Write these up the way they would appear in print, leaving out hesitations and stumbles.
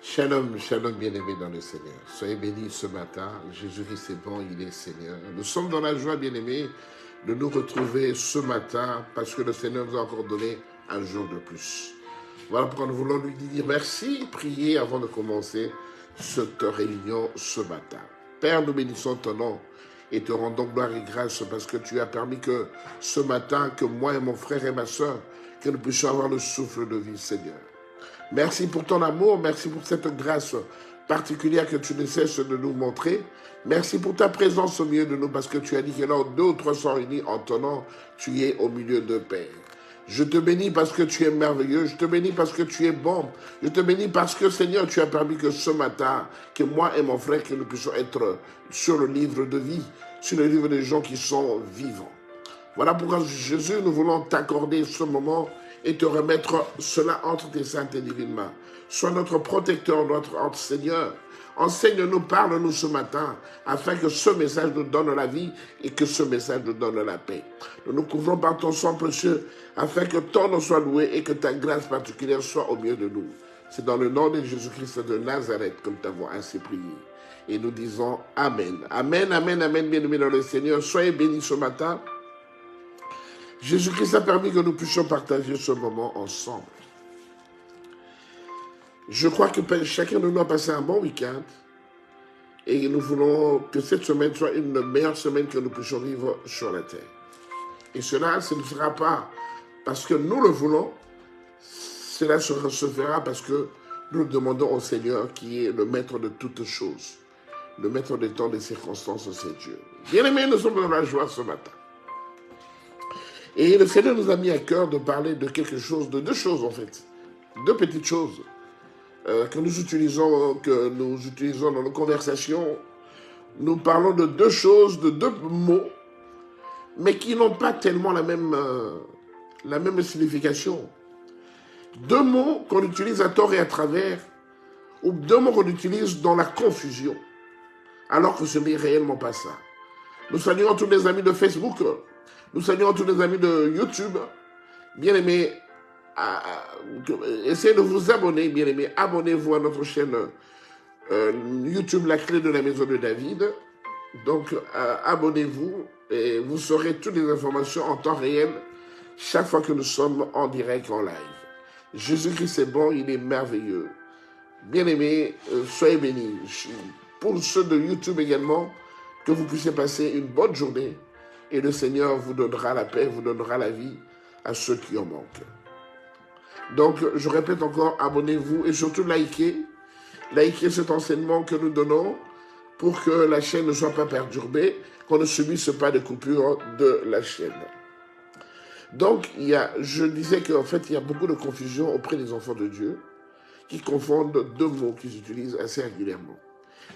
Shalom, shalom bien-aimés dans le Seigneur. Soyez bénis ce matin. Jésus-Christ est bon, il est Seigneur. Nous sommes dans la joie, bien-aimés, de nous retrouver ce matin parce que le Seigneur nous a encore donné un jour de plus. Voilà pourquoi nous voulons lui dire merci, prier avant de commencer cette réunion ce matin. Père, nous bénissons ton nom et te rendons gloire et grâce parce que tu as permis que ce matin, que moi et mon frère et ma soeur, que nous puissions avoir le souffle de vie, Seigneur. Merci pour ton amour, merci pour cette grâce particulière que tu ne cesses de nous montrer. Merci pour ta présence au milieu de nous, parce que tu as dit que là, 2 ou 3 sont réunis en ton nom, tu es au milieu de Père. Je te bénis parce que tu es merveilleux, je te bénis parce que tu es bon, je te bénis parce que, Seigneur, tu as permis que ce matin, que moi et mon frère, que nous puissions être sur le livre de vie, sur le livre des gens qui sont vivants. Voilà pourquoi, Jésus, nous voulons t'accorder ce moment et te remettre cela entre tes saintes et divines mains. Sois notre protecteur, notre Seigneur. Enseigne-nous, parle-nous ce matin, afin que ce message nous donne la vie et que ce message nous donne la paix. Nous nous couvrons par ton sang précieux, afin que ton nom soit loué et que ta grâce particulière soit au milieu de nous. C'est dans le nom de Jésus-Christ de Nazareth que nous t'avons ainsi prié. Et nous disons Amen. Amen, Amen, Amen, bien-aimés dans le Seigneur. Soyez bénis ce matin. Jésus-Christ a permis que nous puissions partager ce moment ensemble. Je crois que chacun de nous a passé un bon week-end et nous voulons que cette semaine soit une meilleure semaine que nous puissions vivre sur la terre. Et cela, ce ne sera pas parce que nous le voulons, cela se fera parce que nous demandons au Seigneur qui est le maître de toutes choses, le maître des temps, des circonstances, c'est Dieu. Bien-aimés, nous sommes dans la joie ce matin. Et le Seigneur nous a mis à cœur de parler de quelque chose, de 2 choses en fait, 2 petites choses que nous utilisons dans nos conversations. Nous parlons de 2 choses, de 2 mots, mais qui n'ont pas tellement la même signification. 2 mots qu'on utilise à tort et à travers, ou 2 mots qu'on utilise dans la confusion, alors que ce n'est réellement pas ça. Nous saluons tous les amis de Facebook. Nous saluons tous les amis de YouTube. Bien-aimés, essayez de vous abonner, bien-aimés. Abonnez-vous à notre chaîne YouTube, La Clé de la Maison de David. Donc, abonnez-vous et vous saurez toutes les informations en temps réel chaque fois que nous sommes en direct, en live. Jésus-Christ est bon, il est merveilleux. Bien-aimés, soyez bénis. Pour ceux de YouTube également, que vous puissiez passer une bonne journée. Et le Seigneur vous donnera la paix, vous donnera la vie à ceux qui en manquent. Donc, je répète encore, abonnez-vous et surtout likez. Likez cet enseignement que nous donnons pour que la chaîne ne soit pas perturbée, qu'on ne subisse pas de coupure de la chaîne. Donc, je disais qu'en fait, il y a beaucoup de confusion auprès des enfants de Dieu qui confondent 2 mots qu'ils utilisent assez régulièrement.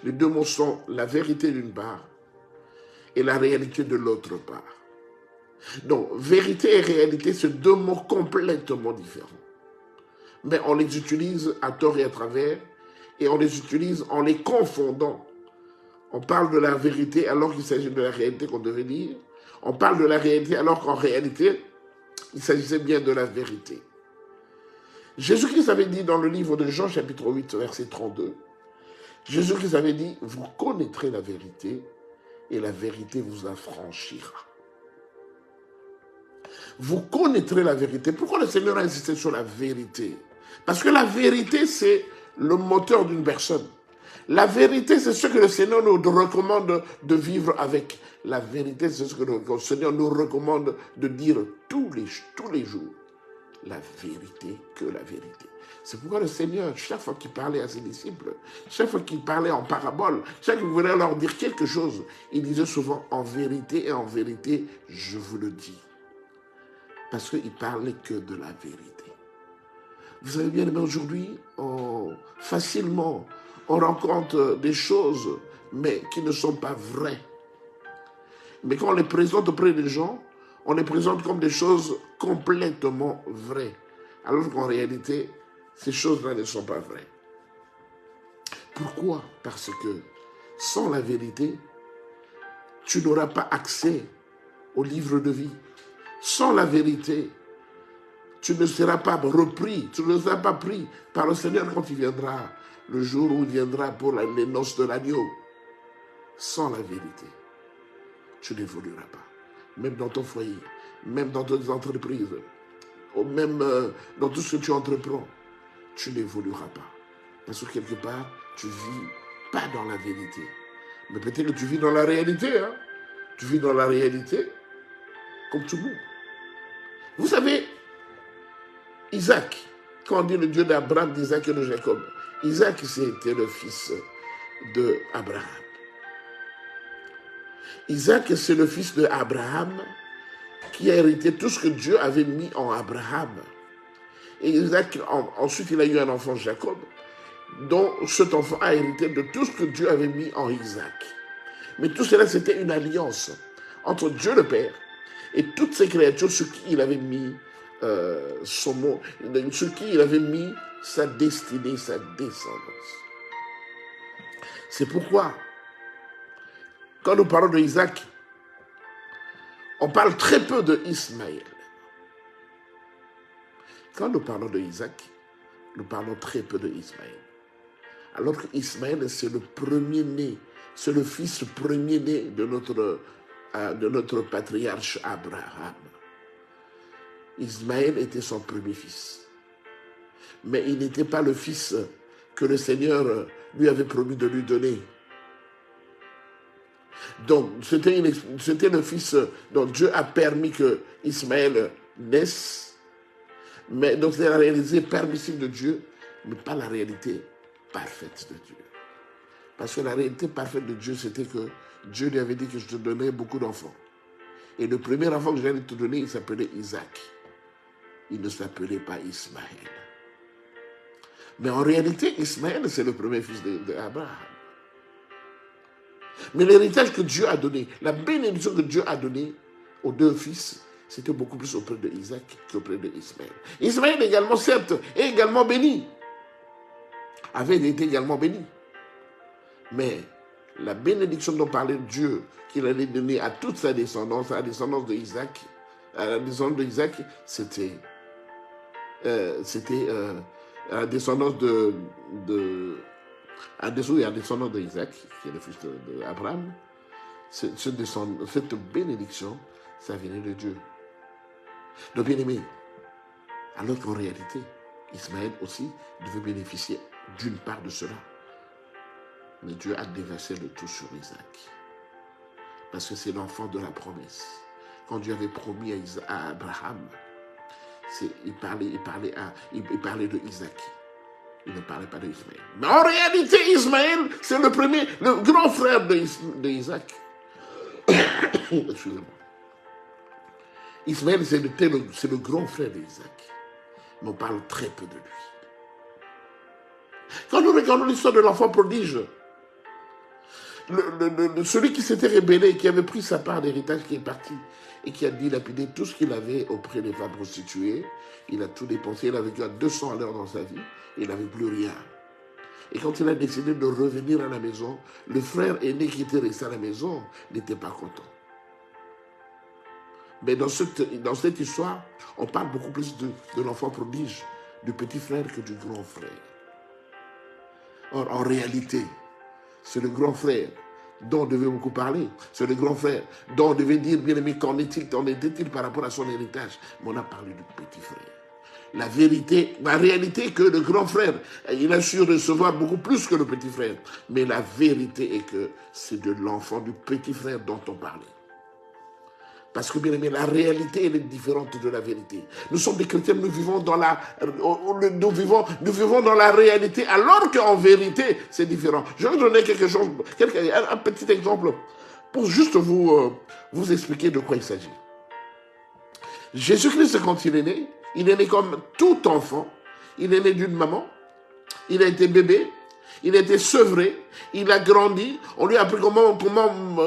Les 2 mots sont la vérité d'une part et la réalité de l'autre part. Donc, vérité et réalité, c'est 2 mots complètement différents. Mais on les utilise à tort et à travers, et on les utilise en les confondant. On parle de la vérité alors qu'il s'agit de la réalité qu'on devait dire. On parle de la réalité alors qu'en réalité, il s'agissait bien de la vérité. Jésus-Christ avait dit dans le livre de Jean, chapitre 8, verset 32, Jésus-Christ avait dit, vous connaîtrez la vérité, et la vérité vous affranchira. Vous connaîtrez la vérité. Pourquoi le Seigneur a insisté sur la vérité? Parce que la vérité, c'est le moteur d'une personne. La vérité, c'est ce que le Seigneur nous recommande de vivre avec. La vérité, c'est ce que le Seigneur nous recommande de dire tous les jours. La vérité que la vérité. C'est pourquoi le Seigneur, chaque fois qu'il parlait à ses disciples, chaque fois qu'il parlait en parabole, chaque fois qu'il voulait leur dire quelque chose, il disait souvent en vérité et en vérité, je vous le dis. Parce qu'il ne parlait que de la vérité. Vous savez bien, mais aujourd'hui, facilement, on rencontre des choses, mais qui ne sont pas vraies. Mais quand on les présente auprès des gens, on les présente comme des choses complètement vraies. Alors qu'en réalité, ces choses-là ne sont pas vraies. Pourquoi? Parce que sans la vérité, tu n'auras pas accès au livre de vie. Sans la vérité, tu ne seras pas repris, tu ne seras pas pris par le Seigneur quand il viendra, le jour où il viendra pour les noces de l'agneau. Sans la vérité, tu n'évolueras pas. Même dans ton foyer, même dans tes entreprises, ou même dans tout ce que tu entreprends, tu n'évolueras pas. Parce que quelque part, tu vis pas dans la vérité. Mais peut-être que tu vis dans la réalité. Hein? Tu vis dans la réalité comme tout le monde. Vous savez, Isaac, quand on dit le Dieu d'Abraham, d'Isaac et de Jacob, Isaac, c'était le fils d'Abraham. Isaac, c'est le fils d'Abraham qui a hérité tout ce que Dieu avait mis en Abraham. Et Isaac, ensuite, il a eu un enfant, Jacob, dont cet enfant a hérité de tout ce que Dieu avait mis en Isaac. Mais tout cela, c'était une alliance entre Dieu le Père et toutes ces créatures sur qui il avait mis son mot, sur qui il avait mis sa destinée, sa descendance. C'est pourquoi, quand nous parlons d'Isaac, on parle très peu de Ismaël. Quand nous parlons d'Isaac, nous parlons très peu de Ismaël. Alors que Ismaël, c'est le premier-né, c'est le fils premier-né de notre patriarche Abraham. Ismaël était son premier fils. Mais il n'était pas le fils que le Seigneur lui avait promis de lui donner. Donc, c'était le fils dont Dieu a permis que Ismaël naisse. Mais donc, c'est la réalité permissive de Dieu, mais pas la réalité parfaite de Dieu. Parce que la réalité parfaite de Dieu, c'était que Dieu lui avait dit que je te donnerais beaucoup d'enfants. Et le premier enfant que j'allais te donner, il s'appelait Isaac. Il ne s'appelait pas Ismaël. Mais en réalité, Ismaël, c'est le premier fils d'Abraham. Mais l'héritage que Dieu a donné, la bénédiction que Dieu a donnée aux deux fils, c'était beaucoup plus auprès de Isaac qu'auprès de Ismaël. Ismaël également, certes, est également béni. Avait été également béni. Mais la bénédiction dont parlait Dieu, qu'il allait donner à toute sa descendance, à la descendance d'Isaac, c'était à la descendance à la descendance d'Isaac, qui est le fils d'Abraham. Cette bénédiction, ça venait de Dieu. Donc, bien aimé, alors qu'en réalité, Ismaël aussi devait bénéficier d'une part de cela. Mais Dieu a déversé le tout sur Isaac. Parce que c'est l'enfant de la promesse. Quand Dieu avait promis à Abraham, il parlait de Isaac. Il ne parlait pas d'Ismaël. Mais en réalité, Ismaël, c'est le grand frère d'Isaac. Excusez-moi. Ismaël, c'est le grand frère d'Isaac. Mais on parle très peu de lui. Quand nous regardons l'histoire de l'enfant prodige, celui qui s'était rébellé, qui avait pris sa part d'héritage, qui est parti et qui a dilapidé tout ce qu'il avait auprès des femmes prostituées, il a tout dépensé, il a vécu à 200 à l'heure dans sa vie, il n'avait plus rien. Et quand il a décidé de revenir à la maison, le frère aîné qui était resté à la maison n'était pas content. Mais dans cette histoire, on parle beaucoup plus de l'enfant prodige, du petit frère que du grand frère. Or, en réalité, c'est le grand frère dont on devait beaucoup parler. C'est le grand frère dont on devait dire, bien aimé, qu'en était-il par rapport à son héritage. Mais on a parlé du petit frère. La réalité est que le grand frère, il a su recevoir beaucoup plus que le petit frère. Mais la vérité est que c'est de l'enfant du petit frère dont on parlait. Parce que, bien aimé, la réalité, elle est différente de la vérité. Nous sommes des chrétiens, nous vivons dans la réalité, alors qu'en vérité, c'est différent. Je vais vous donner un petit exemple, pour juste vous expliquer de quoi il s'agit. Jésus-Christ, quand il est né comme tout enfant. Il est né d'une maman, il a été bébé, il a été sevré, il a grandi, on lui a appris comment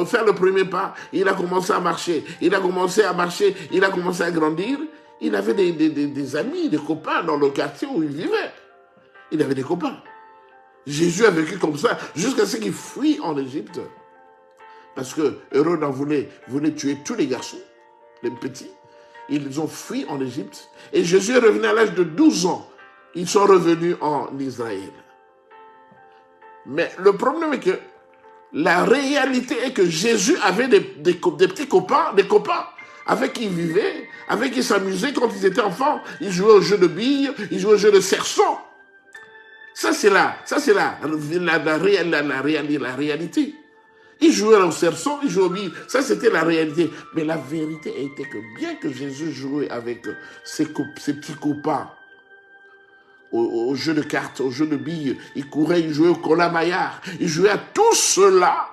faire le premier pas, il a commencé à marcher, il a commencé à grandir. Il avait des amis, des copains dans le quartier où il vivait. Il avait des copains. Jésus a vécu comme ça jusqu'à ce qu'il fuit en Égypte. Parce que Hérode voulait tuer tous les garçons, les petits. ils ont fui en Égypte. Et Jésus est revenu à l'âge de 12 ans. Ils sont revenus en Israël. Mais le problème est que la réalité est que Jésus avait des petits copains, avec qui il vivait, avec qui il s'amusait quand ils étaient enfants. Ils jouaient au jeu de billes, ils jouaient au jeu de cerceau. Ça, c'est la réalité. Ils jouaient au cerceau, ils jouaient au billes. Ça, c'était la réalité. Mais la vérité était que bien que Jésus jouait avec ses petits copains, au jeu de cartes, au jeu de billes, il courait, il jouait au colamaillard, il jouait à tout cela.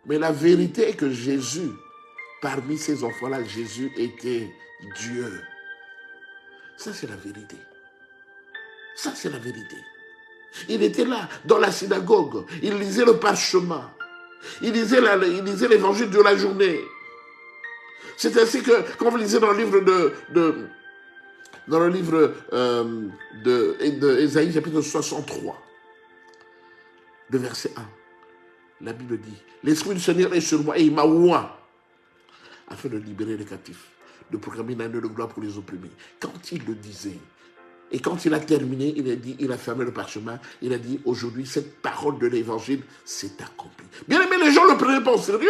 Mais la vérité est que Jésus, parmi ces enfants-là, Jésus était Dieu. Ça, c'est la vérité. Ça, c'est la vérité. Il était là, dans la synagogue. Il lisait le parchemin. Il lisait l'évangile de la journée. C'est ainsi que, quand vous lisez dans le livre d'Ésaïe, chapitre 63, le verset 1, la Bible dit, « L'Esprit du Seigneur est sur moi et il m'a oint afin de libérer les captifs, de proclamer une année de gloire pour les opprimés. » Quand il le disait, et quand il a terminé, il a fermé le parchemin, il a dit, aujourd'hui, cette parole de l'évangile s'est accomplie. Bien aimé, les gens ne le prenaient pas au sérieux,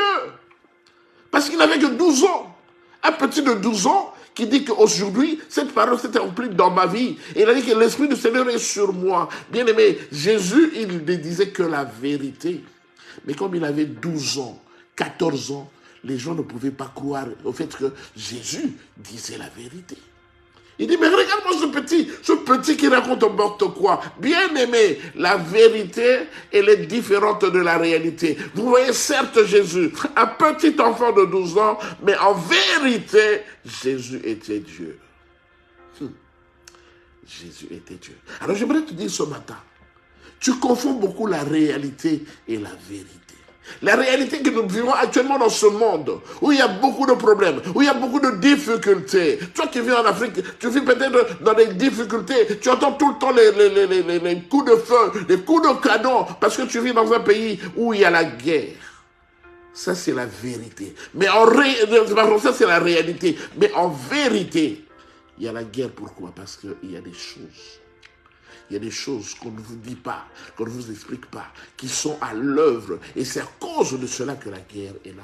parce qu'il n'avait que 12 ans. Un petit de 12 ans qui dit qu'aujourd'hui, cette parole s'est accomplie dans ma vie. Et il a dit que l'Esprit du Seigneur est sur moi. Bien aimé, Jésus, il ne disait que la vérité. Mais comme il avait 12 ans, 14 ans, les gens ne pouvaient pas croire au fait que Jésus disait la vérité. Il dit, mais regarde-moi ce petit qui raconte n'importe quoi. Bien aimé, la vérité, elle est différente de la réalité. Vous voyez, certes, Jésus, un petit enfant de 12 ans, mais en vérité, Jésus était Dieu. Jésus était Dieu. Alors, j'aimerais te dire ce matin, tu confonds beaucoup la réalité et la vérité. La réalité que nous vivons actuellement dans ce monde, où il y a beaucoup de problèmes, où il y a beaucoup de difficultés. Toi qui vis en Afrique, tu vis peut-être dans des difficultés, tu entends tout le temps les coups de feu, les coups de canon, parce que tu vis dans un pays où il y a la guerre. Ça, c'est la vérité. Mais ça, c'est la réalité. Mais en vérité, il y a la guerre. Pourquoi? Parce qu'il y a des choses. Il y a des choses qu'on ne vous dit pas, qu'on ne vous explique pas, qui sont à l'œuvre. Et c'est à cause de cela que la guerre est là.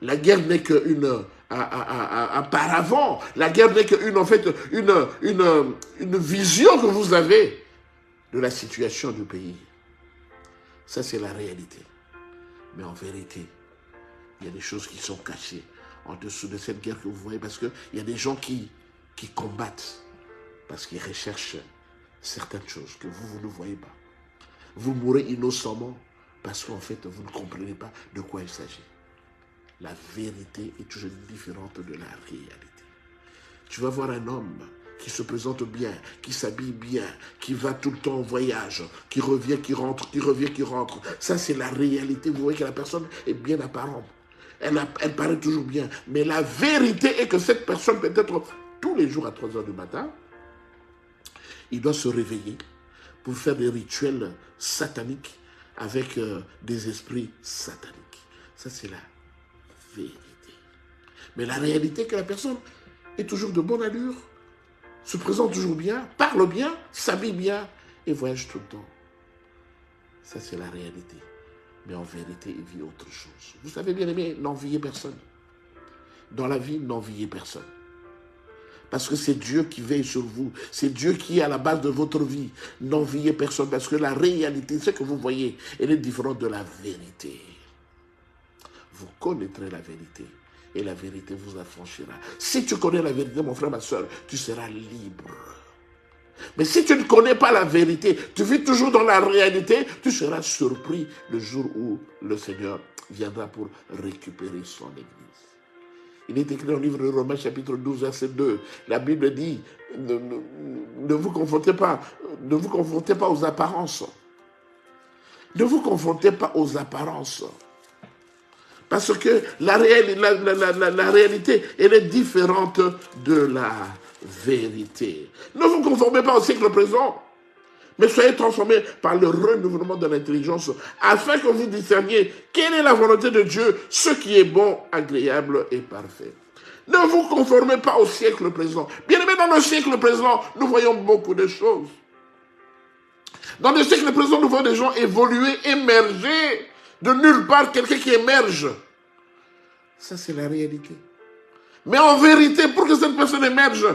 La guerre n'est qu'un paravent. La guerre n'est qu'une, en fait, une vision que vous avez de la situation du pays. Ça, c'est la réalité. Mais en vérité, il y a des choses qui sont cachées en dessous de cette guerre que vous voyez, parce qu'il y a des gens qui combattent, parce qu'ils recherchent certaines choses que vous ne voyez pas. Vous mourrez innocemment parce qu'en fait, vous ne comprenez pas de quoi il s'agit. La vérité est toujours différente de la réalité. Tu vas voir un homme qui se présente bien, qui s'habille bien, qui va tout le temps en voyage, qui revient, qui rentre, qui revient, qui rentre. Ça, c'est la réalité. Vous voyez que la personne est bien apparente. Elle paraît toujours bien. Mais la vérité est que cette personne, peut-être tous les jours à 3 heures du matin, il doit se réveiller pour faire des rituels sataniques avec des esprits sataniques. Ça, c'est la vérité. Mais la réalité est que la personne est toujours de bonne allure, se présente toujours bien, parle bien, s'habille bien et voyage tout le temps. Ça, c'est la réalité. Mais en vérité, il vit autre chose. Vous savez bien aimé, n'enviez personne. Dans la vie, n'enviez personne. Parce que c'est Dieu qui veille sur vous. C'est Dieu qui est à la base de votre vie. N'enviez personne parce que la réalité, ce que vous voyez, elle est différente de la vérité. Vous connaîtrez la vérité et la vérité vous affranchira. Si tu connais la vérité, mon frère, ma soeur, tu seras libre. Mais si tu ne connais pas la vérité, tu vis toujours dans la réalité, tu seras surpris le jour où le Seigneur viendra pour récupérer son Église. Il est écrit dans le livre de Romains, chapitre 12, verset 2. La Bible dit, ne vous confrontez pas aux apparences. Ne vous confrontez pas aux apparences. Parce que la réalité, elle est différente de la vérité. Ne vous conformez pas au siècle présent, mais soyez transformés par le renouvellement de l'intelligence, afin que vous discerniez quelle est la volonté de Dieu, ce qui est bon, agréable et parfait. Ne vous conformez pas au siècle présent. Bien aimé, dans le siècle présent, nous voyons beaucoup de choses. Dans le siècle présent, nous voyons des gens évoluer, émerger. De nulle part, quelqu'un qui émerge. Ça, c'est la réalité. Mais en vérité, pour que cette personne émerge,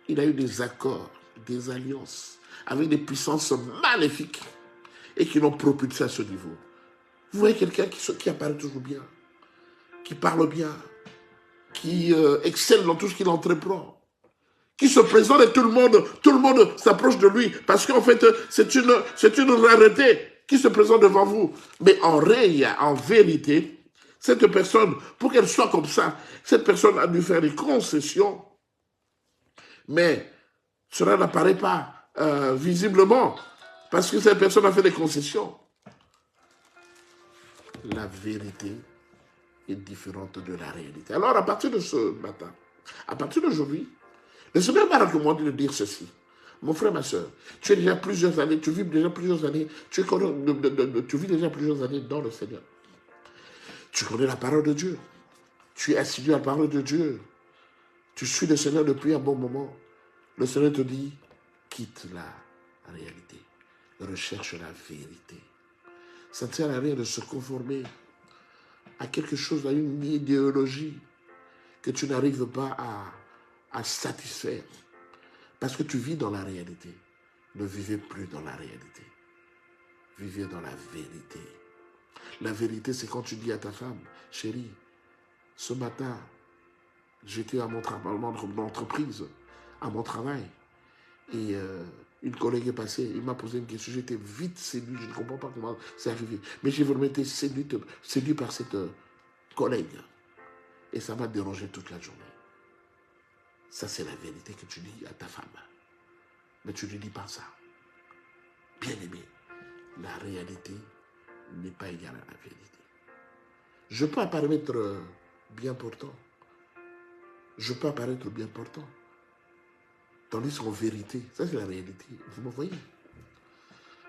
il a eu des accords, des alliances avec des puissances maléfiques et qui l'ont propulsé à ce niveau. Vous voyez quelqu'un qui apparaît toujours bien, qui parle bien, qui excelle dans tout ce qu'il entreprend, qui se présente et tout le monde s'approche de lui parce qu'en fait, c'est une rareté qui se présente devant vous. Mais en vérité, cette personne, pour qu'elle soit comme ça, cette personne a dû faire des concessions, mais cela n'apparaît pas visiblement parce que cette personne a fait des concessions. La vérité est différente de la réalité. Alors, à partir de ce matin, à partir d'aujourd'hui, le Seigneur m'a recommandé de dire ceci. Mon frère, ma soeur, tu es déjà plusieurs années, tu vis déjà plusieurs années, tu vis déjà plusieurs années dans le Seigneur. Tu connais la parole de Dieu. Tu es assidu à la parole de Dieu. Tu suis le Seigneur depuis un bon moment. Le Seigneur te dit, quitte la réalité. Recherche la vérité. Ça ne sert à rien de se conformer à quelque chose, à une idéologie que tu n'arrives pas à satisfaire. Parce que tu vis dans la réalité. Ne vivez plus dans la réalité. Vivez dans la vérité. La vérité, c'est quand tu dis à ta femme, chérie, ce matin, j'étais à mon entreprise, à mon travail, et une collègue est passée, il m'a posé une question, j'étais vite séduit, je ne comprends pas comment c'est arrivé, mais j'ai vraiment été séduit par cette collègue, et ça m'a dérangé toute la journée. Ça, c'est la vérité que tu dis à ta femme, mais tu ne lui dis pas ça. Bien aimé, la réalité n'est pas égale à la vérité. Je peux apparaître bien portant. Je peux apparaître bien portant. Tandis qu'en vérité, ça c'est la réalité. Vous me voyez.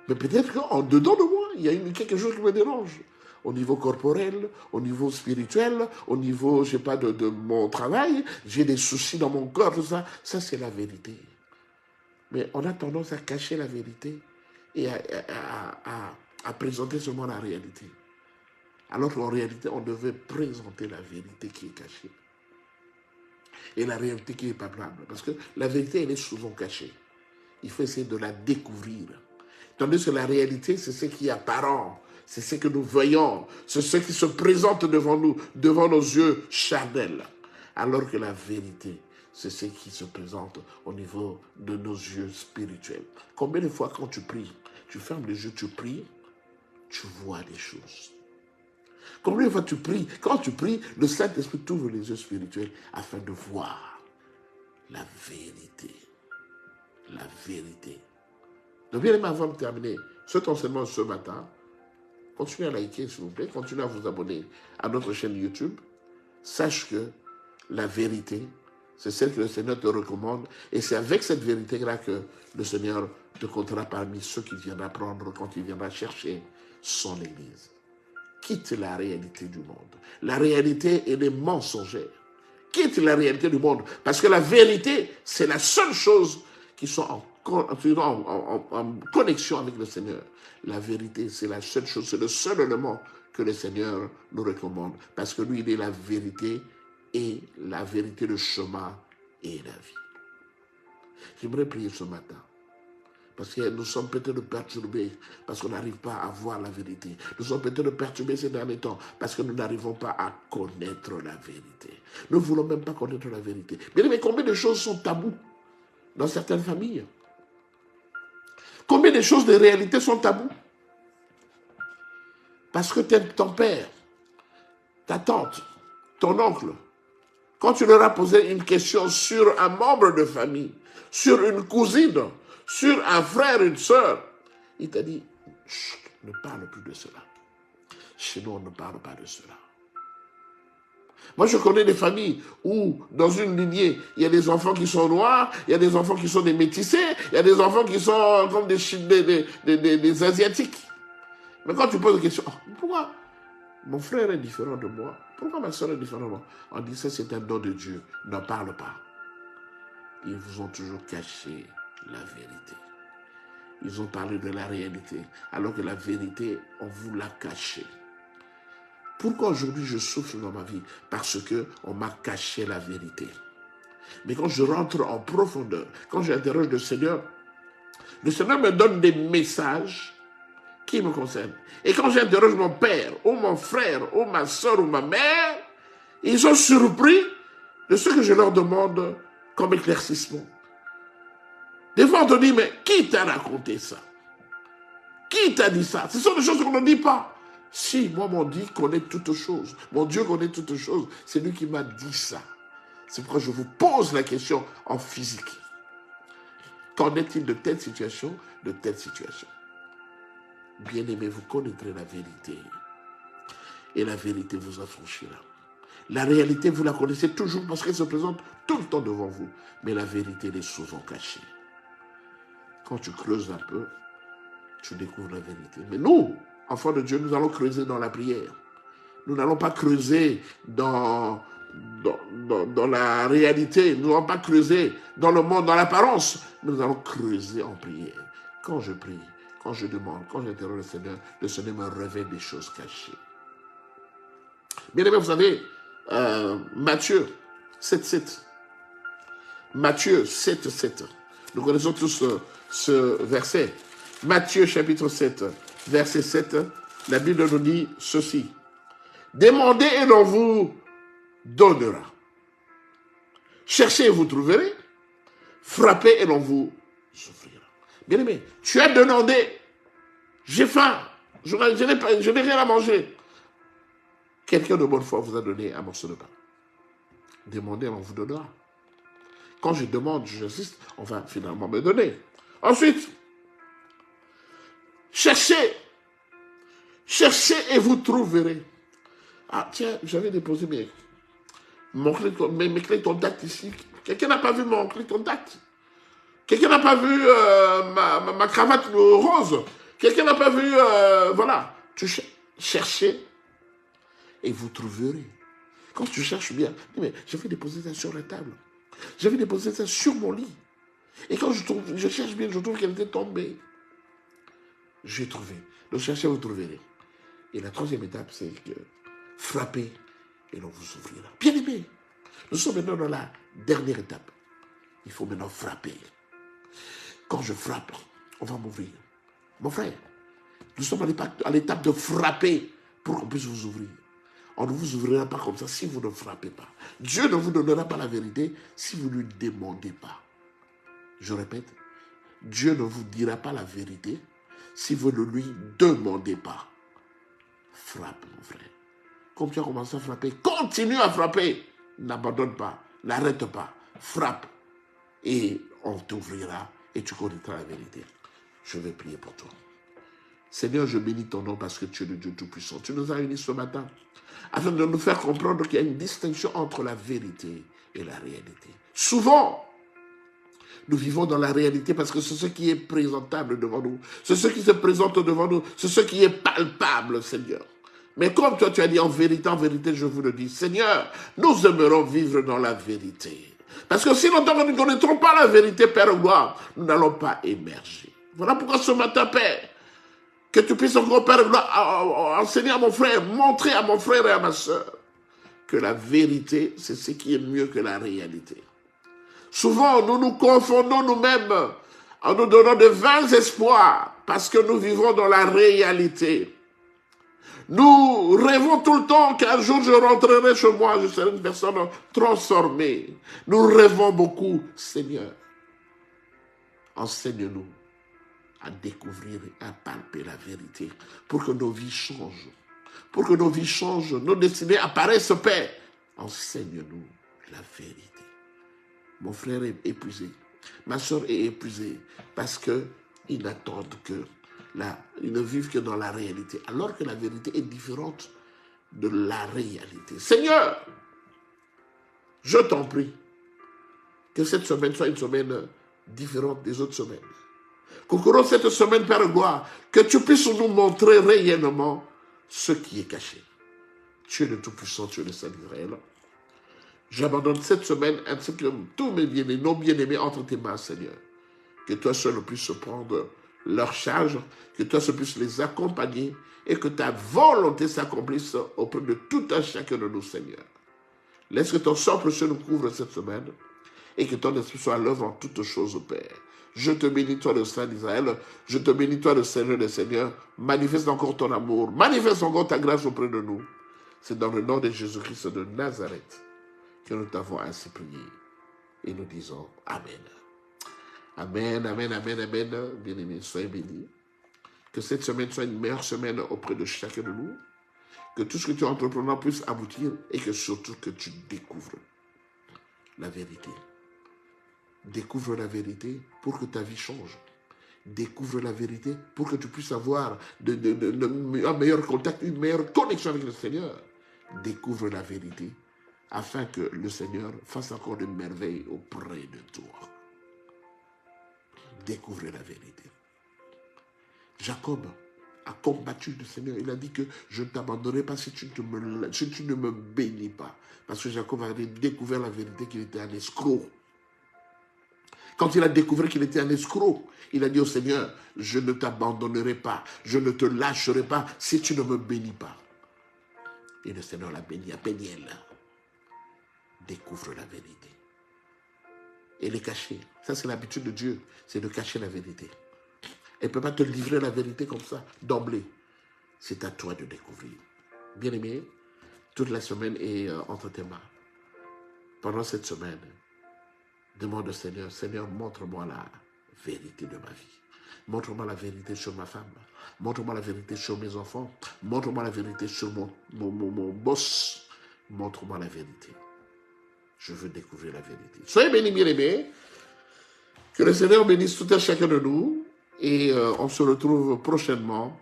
Mais peut-être qu'en dedans de moi, il y a quelque chose qui me dérange. Au niveau corporel, au niveau spirituel, au niveau, je sais pas, de mon travail, j'ai des soucis dans mon corps, tout ça. Ça c'est la vérité. Mais on a tendance à cacher la vérité et à présenter seulement la réalité. Alors qu'en réalité, on devait présenter la vérité qui est cachée. Et la réalité qui est palpable. Parce que la vérité, elle est souvent cachée. Il faut essayer de la découvrir. Tandis que la réalité, c'est ce qui est apparent. C'est ce que nous voyons. C'est ce qui se présente devant nous, devant nos yeux charnels. Alors que la vérité, c'est ce qui se présente au niveau de nos yeux spirituels. Combien de fois quand tu pries, tu fermes les yeux, tu pries, tu vois des choses. Combien de fois tu pries? Quand tu pries, le Saint-Esprit t'ouvre les yeux spirituels afin de voir la vérité. La vérité. Donc bien aimé, avant de terminer cet enseignement ce matin, continuez à liker s'il vous plaît, continuez à vous abonner à notre chaîne YouTube. Sache que la vérité, c'est celle que le Seigneur te recommande et c'est avec cette vérité-là que le Seigneur te comptera parmi ceux qui viendra prendre quand il viendra chercher son Église. Quitte la réalité du monde. La réalité, elle est mensongère. Quitte la réalité du monde. Parce que la vérité, c'est la seule chose qui soit en connexion avec le Seigneur. La vérité, c'est la seule chose, c'est le seul élément que le Seigneur nous recommande. Parce que lui, il est la vérité et la vérité, le chemin et la vie. J'aimerais prier ce matin. Parce que nous sommes peut-être perturbés parce qu'on n'arrive pas à voir la vérité. Nous sommes peut-être perturbés ces derniers temps parce que nous n'arrivons pas à connaître la vérité. Nous ne voulons même pas connaître la vérité. Mais combien de choses sont tabous dans certaines familles? Combien de choses de réalité sont tabous? Parce que ton père, ta tante, ton oncle, quand tu leur as posé une question sur un membre de famille, sur une cousine, sur un frère, une sœur, il t'a dit, ne parle plus de cela. Chez nous, on ne parle pas de cela. Moi, je connais des familles où, dans une lignée, il y a des enfants qui sont noirs, il y a des enfants qui sont des métissés, il y a des enfants qui sont comme des Asiatiques. Mais quand tu poses la question, pourquoi mon frère est différent de moi. Pourquoi ma soeur est différente de moi? On dit ça, c'est un don de Dieu. N'en parle pas. Ils vous ont toujours caché la vérité. Ils ont parlé de la réalité, alors que la vérité, on vous l'a cachée. Pourquoi aujourd'hui je souffre dans ma vie? Parce qu'on m'a caché la vérité. Mais quand je rentre en profondeur, quand j'interroge le Seigneur me donne des messages qui me concernent. Et quand j'interroge mon père, ou mon frère, ou ma soeur, ou ma mère, ils sont surpris de ce que je leur demande comme éclaircissement. Des fois, on te dit, mais qui t'a raconté ça? Qui t'a dit ça? Ce sont des choses qu'on ne dit pas. Si, moi, mon Dieu connaît toutes choses. Mon Dieu connaît toutes choses. C'est lui qui m'a dit ça. C'est pourquoi je vous pose la question en physique. Qu'en est-il de telle situation, de telle situation? Bien-aimés, vous connaîtrez la vérité. Et la vérité vous affranchira. La réalité, vous la connaissez toujours parce qu'elle se présente tout le temps devant vous. Mais la vérité, elle est souvent cachée. Quand tu creuses un peu, tu découvres la vérité. Mais nous, enfants de Dieu, nous allons creuser dans la prière. Nous n'allons pas creuser dans la réalité. Nous n'allons pas creuser dans le monde, dans l'apparence. Nous allons creuser en prière. Quand je prie, quand je demande, quand j'interroge le Seigneur me révèle des choses cachées. Bien aimé, vous savez, Matthieu 7,7. Matthieu 7,7. Nous connaissons tous ce verset. Matthieu chapitre 7, verset 7. La Bible nous dit ceci. Demandez et l'on vous donnera. Cherchez et vous trouverez. Frappez et l'on vous offrira. Bien aimé, tu as demandé. J'ai faim. Je n'ai rien à manger. Quelqu'un de bonne foi vous a donné un morceau de pain. Demandez et l'on vous donnera. Quand je demande, j'insiste, on va finalement me donner. Ensuite, cherchez. Cherchez et vous trouverez. Ah tiens, j'avais déposé mes clés contact ici. Quelqu'un n'a pas vu mon clé contact? Quelqu'un n'a pas vu ma cravate rose? Quelqu'un n'a pas vu... voilà. Tu cherchez et vous trouverez. Quand tu cherches bien, mais j'avais déposé ça sur la table. J'avais déposé ça sur mon lit. Et quand je cherche bien, je trouve qu'elle était tombée. J'ai trouvé. Donc cherchez, vous trouverez. Et la troisième étape, c'est que frappez et l'on vous ouvrira. Bien aimé, nous sommes maintenant dans la dernière étape. Il faut maintenant frapper. Quand je frappe, on va m'ouvrir. Mon frère, nous sommes à l'étape de frapper pour qu'on puisse vous ouvrir. On ne vous ouvrira pas comme ça si vous ne frappez pas. Dieu ne vous donnera pas la vérité si vous ne lui demandez pas. Je répète, Dieu ne vous dira pas la vérité si vous ne lui demandez pas. Frappe, mon frère. Comme tu as commencé à frapper, continue à frapper. N'abandonne pas, n'arrête pas. Frappe et on t'ouvrira et tu connaîtras la vérité. Je vais prier pour toi. Seigneur, je bénis ton nom parce que tu es le Dieu Tout-Puissant. Tu nous as unis ce matin afin de nous faire comprendre qu'il y a une distinction entre la vérité et la réalité. Souvent, nous vivons dans la réalité parce que c'est ce qui est présentable devant nous. C'est ce qui se présente devant nous. C'est ce qui est palpable, Seigneur. Mais comme toi, tu as dit en vérité, je vous le dis, Seigneur, nous aimerons vivre dans la vérité. Parce que si longtemps que nous ne connaîtrons pas la vérité, Père gloire, nous n'allons pas émerger. Voilà pourquoi ce matin, Père, que tu puisses encore, Père gloire, enseigner à mon frère, montrer à mon frère et à ma soeur que la vérité, c'est ce qui est mieux que la réalité. Souvent, nous nous confondons nous-mêmes en nous donnant de vains espoirs parce que nous vivons dans la réalité. Nous rêvons tout le temps qu'un jour je rentrerai chez moi, je serai une personne transformée. Nous rêvons beaucoup, Seigneur. Enseigne-nous à découvrir et à palper la vérité pour que nos vies changent. Pour que nos vies changent, nos destinées apparaissent, Père. Enseigne-nous la vérité. Mon frère est épuisé. Ma soeur est épuisée parce qu'ils n'attendent que ils ne vivent que dans la réalité, alors que la vérité est différente de la réalité. Seigneur, je t'en prie, que cette semaine soit une semaine différente des autres semaines. Qu'au cours de cette semaine, Père gloire, que tu puisses nous montrer réellement ce qui est caché. Tu es le Tout-Puissant, tu es le Saint d'Israël. J'abandonne cette semaine ainsi que tous mes bien-aimés, non bien-aimés entre tes mains, Seigneur. Que toi seul puisses prendre leur charge, que toi seul puisses les accompagner et que ta volonté s'accomplisse auprès de tout un chacun de nous, Seigneur. Laisse que ton sang précieux nous couvre cette semaine et que ton esprit soit à l'œuvre en toutes choses, Père. Je te bénis, toi, le Saint d'Israël. Je te bénis, toi, le Seigneur des Seigneurs. Manifeste encore ton amour. Manifeste encore ta grâce auprès de nous. C'est dans le nom de Jésus-Christ de Nazareth que nous t'avons ainsi prié. Et nous disons Amen. Amen, amen, amen, amen. Bien-aimés, soyez bénis. Que cette semaine soit une meilleure semaine auprès de chacun de nous. Que tout ce que tu entreprends puisse aboutir et que surtout que tu découvres la vérité. Découvre la vérité pour que ta vie change. Découvre la vérité pour que tu puisses avoir un meilleur contact, une meilleure connexion avec le Seigneur. Découvre la vérité afin que le Seigneur fasse encore de merveilles auprès de toi. Découvre la vérité. Jacob a combattu le Seigneur. Il a dit que je ne t'abandonnerai pas si tu ne me bénis pas. Parce que Jacob a découvert la vérité qu'il était un escroc. Quand il a découvert qu'il était un escroc, il a dit au Seigneur, je ne t'abandonnerai pas, je ne te lâcherai pas si tu ne me bénis pas. Et le Seigneur l'a béni à Péniel. Découvre la vérité. Et les cacher. Ça, c'est l'habitude de Dieu, c'est de cacher la vérité. Elle ne peut pas te livrer la vérité comme ça, d'emblée. C'est à toi de découvrir. Bien-aimé, toute la semaine est entre tes mains. Pendant cette semaine, demande au Seigneur, Seigneur, montre-moi la vérité de ma vie. Montre-moi la vérité sur ma femme. Montre-moi la vérité sur mes enfants. Montre-moi la vérité sur mon boss. Montre-moi la vérité. Je veux découvrir la vérité. Soyez bénis, bien-aimés. Que le Seigneur bénisse tout un chacun de nous. Et on se retrouve prochainement.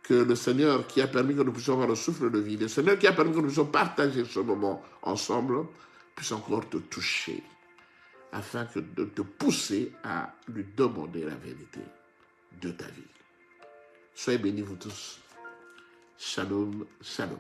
Que le Seigneur qui a permis que nous puissions avoir le souffle de vie, le Seigneur qui a permis que nous puissions partager ce moment ensemble, puisse encore te toucher, afin de te pousser à lui demander la vérité de ta vie. Soyez bénis vous tous. Shalom, shalom.